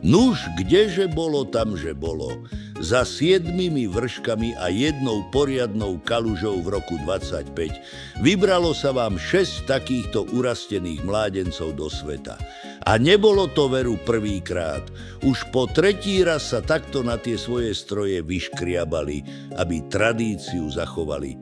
Nuž, kdeže bolo, tamže bolo. Za 7 vrškami a 1 poriadnou kalužou v roku 25 vybralo sa vám 6 takýchto urastených mládencov do sveta. A nebolo to veru prvýkrát. Už po 3. raz sa takto na tie svoje stroje vyškriabali, aby tradíciu zachovali.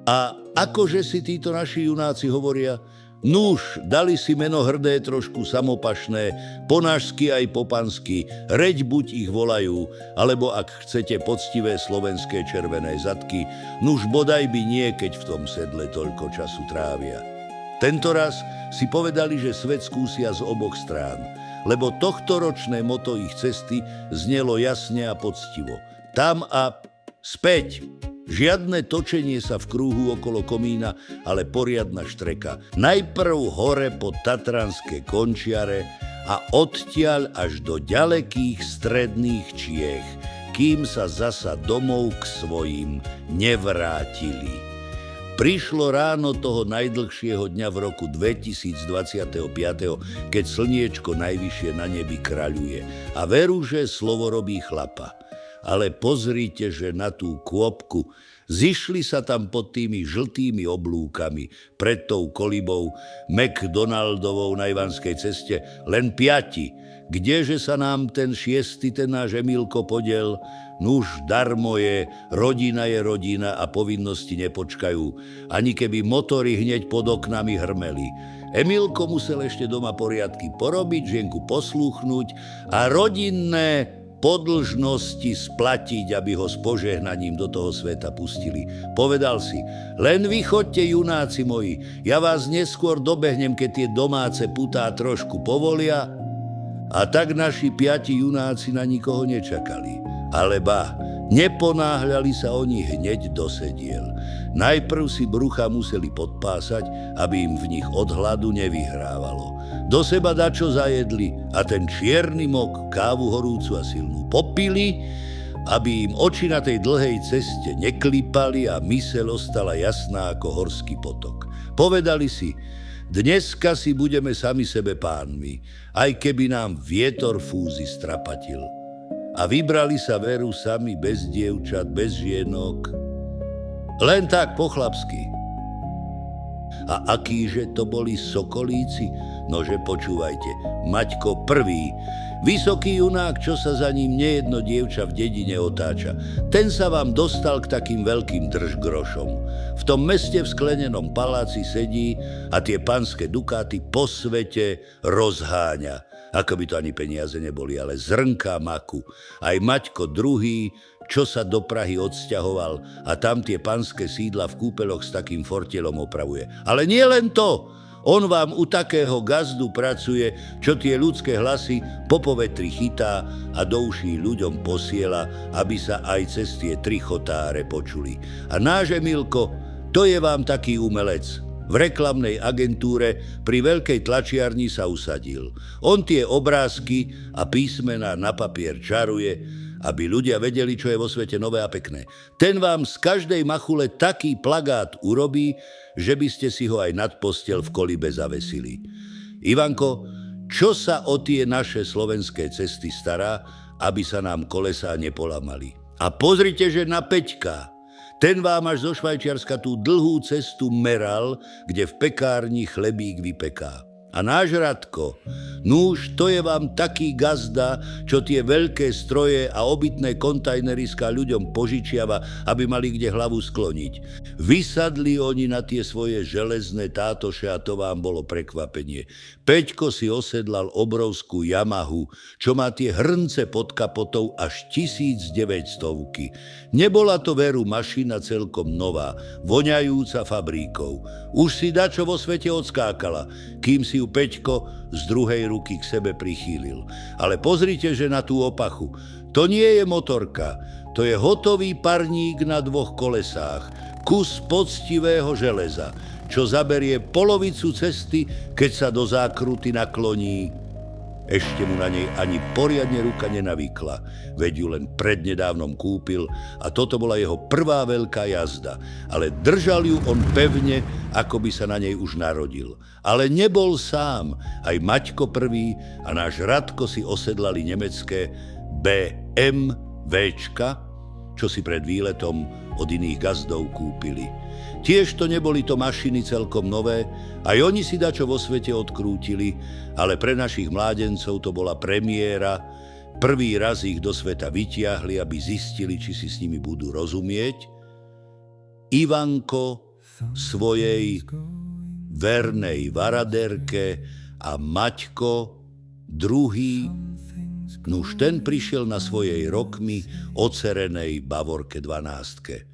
A akože si títo naši junáci hovoria? Nuž, dali si meno hrdé, trošku samopašné, ponášsky aj popansky, reď buď ich volajú, alebo ak chcete poctivé slovenské červené zadky, nuž bodaj by nie, keď v tom sedle toľko času trávia. Tento raz si povedali, že svet skúsia z oboch strán, lebo tohtoročné moto ich cesty znelo jasne a poctivo. Tam a späť. Žiadne točenie sa v krúhu okolo komína, ale poriadna štreka. Najprv hore po tatranské končiare a odtiaľ až do ďalekých stredných Čiech, kým sa zasa domov k svojim nevrátili. Prišlo ráno toho najdlhšieho dňa v roku 2025, keď slniečko najvyššie na nebi kraľuje a veru, že slovo robí chlapa. Ale pozrite, že na tú kôpku zišli sa tam pod tými žltými oblúkami pred tou kolibou McDonaldovou na Ivanskej ceste len 5. Kdeže sa nám ten 6., ten náš Emilko podiel? Nuž, darmo je rodina a povinnosti nepočkajú, ani keby motory hneď pod oknami hrmeli. Emilko musel ešte doma poriadky porobiť, žienku poslúchnuť a rodinné podlžnosti splatiť, aby ho s požehnaním do toho sveta pustili. Povedal si, len vy chodte, junáci moji, ja vás neskôr dobehnem, keď tie domáce putá trošku povolia. A tak naši 5 junáci na nikoho nečakali. Ale ba, neponáhľali sa oni hneď do sediel. Najprv si brucha museli podpásať, aby im v nich od hladu nevyhrávalo. Do seba dačo zajedli a ten čierny mok kávu horúcu a silnú popili, aby im oči na tej dlhej ceste neklipali a myseľ ostala jasná ako horský potok. Povedali si, dneska si budeme sami sebe pánmi, aj keby nám vietor fúzy strapatil. A vybrali sa veru sami bez dievčat, bez žienok, len tak po chlapsky. A akýže to boli sokolíci? Nože počúvajte, Maťko prvý, vysoký junák, čo sa za ním nejedno dievča v dedine otáča. Ten sa vám dostal k takým veľkým držgrošom. V tom meste v sklenenom paláci sedí a tie panské dukáty po svete rozháňa. Ako by to ani peniaze neboli, ale zrnka maku. Aj Maťko druhý, čo sa do Prahy odsťahoval a tam tie panské sídla v kúpeloch s takým fortelom opravuje. Ale nie len to, on vám u takého gazdu pracuje, čo tie ľudské hlasy po povetri chytá a do uší ľuďom posiela, aby sa aj cez tie 3 chotáre počuli. A náš Emilko, to je vám taký umelec. V reklamnej agentúre pri veľkej tlačiarni sa usadil. On tie obrázky a písmená na papier čaruje, aby ľudia vedeli, čo je vo svete nové a pekné. Ten vám z každej machule taký plagát urobí, že by ste si ho aj nad posteľ v kolibe zavesili. Ivanko, čo sa o tie naše slovenské cesty stará, aby sa nám kolesá nepolamali? A pozrite, že na Peťka, ten vám až zo Švajčiarska tú dlhú cestu meral, kde v pekárni chlebík vypeká. A náš Radko, núž, to je vám taký gazda, čo tie veľké stroje a obytné kontajneriská ľuďom požičiava, aby mali kde hlavu skloniť. Vysadli oni na tie svoje železné tátoše a to vám bolo prekvapenie. Peťko si osedlal obrovskú Yamahu, čo má tie hrnce pod kapotou až 1900-ky. Nebola to veru mašina celkom nová, voňajúca fabríkou. Už si dačo vo svete odskákala, kým si ju Peťko z druhej ruky k sebe prichýlil. Ale pozrite, že na tú opachu. To nie je motorka, to je hotový parník na 2 kolesách, kus poctivého železa, čo zaberie polovicu cesty, keď sa do zákruty nakloní. Ešte mu na nej ani poriadne ruka nenavykla, veď ju len prednedávnom kúpil a toto bola jeho prvá veľká jazda, ale držal ju on pevne, ako by sa na nej už narodil. Ale nebol sám, aj Maťko prvý a náš Radko si osedlali nemecké BMWčka, čo si pred výletom od iných gazdov kúpili. Tiež to neboli to mašiny celkom nové, aj oni si dačo vo svete odkrútili, ale pre našich mládencov to bola premiéra. Prvý raz ich do sveta vytiahli, aby zistili, či si s nimi budú rozumieť. Ivanko svojej vernej varaderke a Maťko druhý, nuž ten prišiel na svojej rokmi ocerenej Bavorke 12.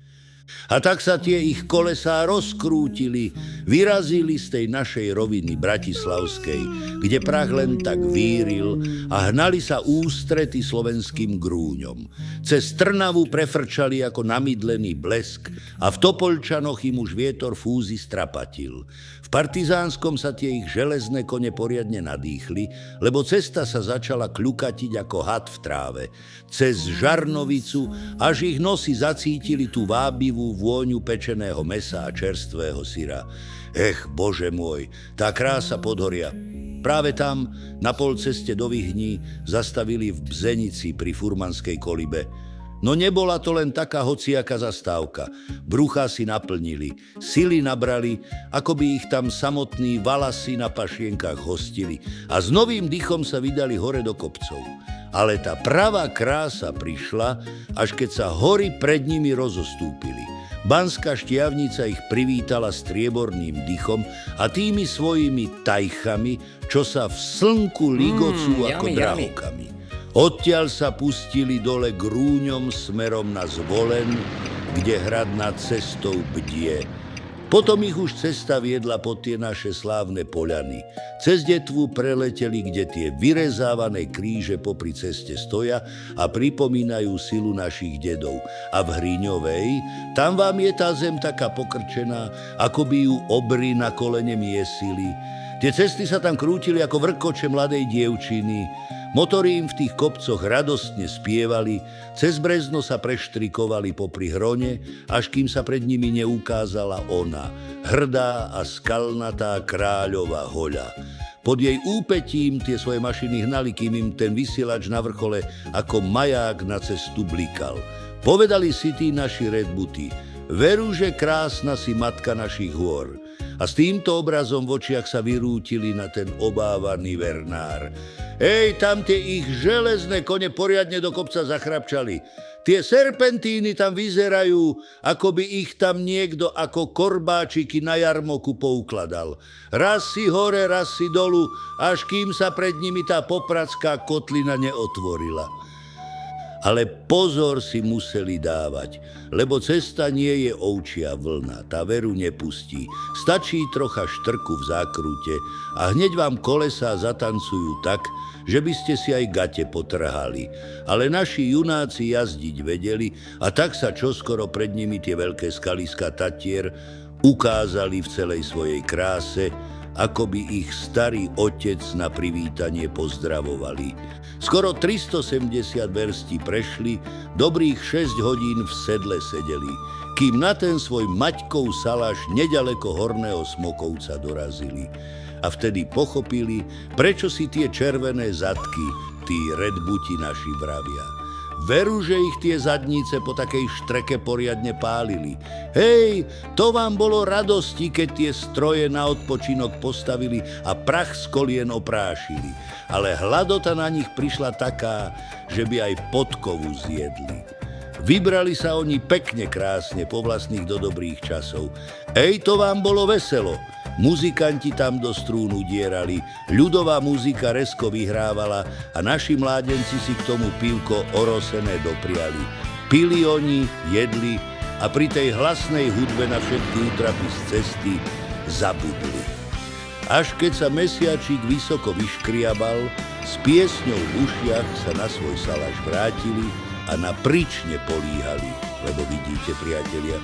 A tak sa tie ich kolesá rozkrútili, vyrazili z tej našej roviny bratislavskej, kde prach len tak víril a hnali sa ústrety slovenským grúňom. Cez Trnavu prefrčali ako namydlený blesk a v Topolčanoch im už vietor fúzy strapatil. V Partizánskom sa tie ich železné kone poriadne nadýchli, lebo cesta sa začala kľukatiť ako had v tráve. Cez Žarnovicu, až ich nosy zacítili tú vábivú vôňu pečeného mesa a čerstvého syra. Bože môj, tá krása Podhoria. Práve tam, na polceste do Vyhní, zastavili v Bzenici pri furmanskej kolibe. No nebola to len taká hociaká zastávka. Bruchá si naplnili, sily nabrali, ako by ich tam samotní valasy na pašienkách hostili a s novým dychom sa vydali hore do kopcov. Ale tá pravá krása prišla, až keď sa hory pred nimi rozostúpili. Banská Štiavnica ich privítala strieborným dychom a tými svojimi tajchami, čo sa v slnku ligocú ako drahokami. Odtiaľ sa pustili dole grúňom smerom na Zvolen, kde hrad nad cestou bdie. Potom ich už cesta viedla pod tie naše slávne poľany. Cez Detvu preleteli, kde tie vyrezávané kríže popri ceste stoja a pripomínajú silu našich dedov. A v Hriňovej, tam vám je tá zem taká pokrčená, ako by ju obry na kolene miesili. Tie cesty sa tam krútili ako vrkoče mladej dievčiny. Motory im v tých kopcoch radostne spievali, cez Brezno sa preštrikovali popri Hrone, až kým sa pred nimi neukázala ona, hrdá a skalnatá kráľová Hoľa. Pod jej úpetím tie svoje mašiny hnali, kým im ten vysielač na vrchole ako maják na cestu blikal. Povedali si tí naši redbuty: veru, že krásna si matka našich hôr. A s týmto obrazom v očiach sa vyrútili na ten obávaný Vernár. Tam tie ich železné kone poriadne do kopca zachrapčali. Tie serpentíny tam vyzerajú, ako by ich tam niekto ako korbáčiky na jarmoku poukladal. Raz si hore, raz si dolu, až kým sa pred nimi tá popradská kotlina neotvorila. Ale pozor si museli dávať, lebo cesta nie je ovčia vlna, tá veru nepustí. Stačí trocha štrku v zákrute a hneď vám kolesá zatancujú tak, že by ste si aj gate potrhali. Ale naši junáci jazdiť vedeli a tak sa čoskoro pred nimi tie veľké skaliská Tatier ukázali v celej svojej kráse, ako by ich starý otec na privítanie pozdravovali. Skoro 370 verstí prešli, dobrých 6 hodín v sedle sedeli, kým na ten svoj Maťkov saláš nedaleko Horného Smokovca dorazili. A vtedy pochopili, prečo si tie červené zadky tí redbuti naši vravia. Veru, že ich tie zadnice po takej štreke poriadne pálili. To vám bolo radosti, keď tie stroje na odpočinok postavili a prach z kolien oprášili. Ale hladota na nich prišla taká, že by aj podkovu zjedli. Vybrali sa oni pekne krásne po vlastných do dobrých časov. To vám bolo veselo. Muzikanti tam do strúnu dierali, ľudová muzika rezko vyhrávala a naši mládenci si k tomu pivko orosené dopriali. Pili oni, jedli a pri tej hlasnej hudbe na všetky útrapy z cesty zabudli. Až keď sa mesiačik vysoko vyškriabal, s piesňou v ušiach sa na svoj saláš vrátili a na prične políhali, lebo vidíte, priatelia,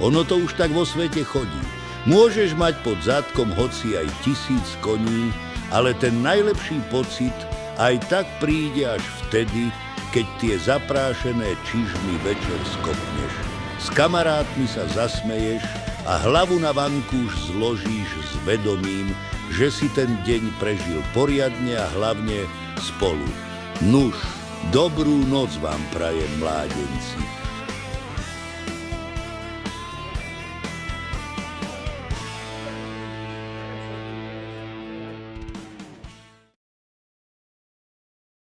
ono to už tak vo svete chodí. Môžeš mať pod zadkom hoci aj 1000 koní, ale ten najlepší pocit Aj tak príde až vtedy, keď tie zaprášené čižmy večer skopneš. S kamarátmi sa zasmeješ a hlavu na vankúš zložíš s vedomím, že si ten deň prežil poriadne a hlavne spolu. Nuž, dobrú noc vám prajem, mládenci.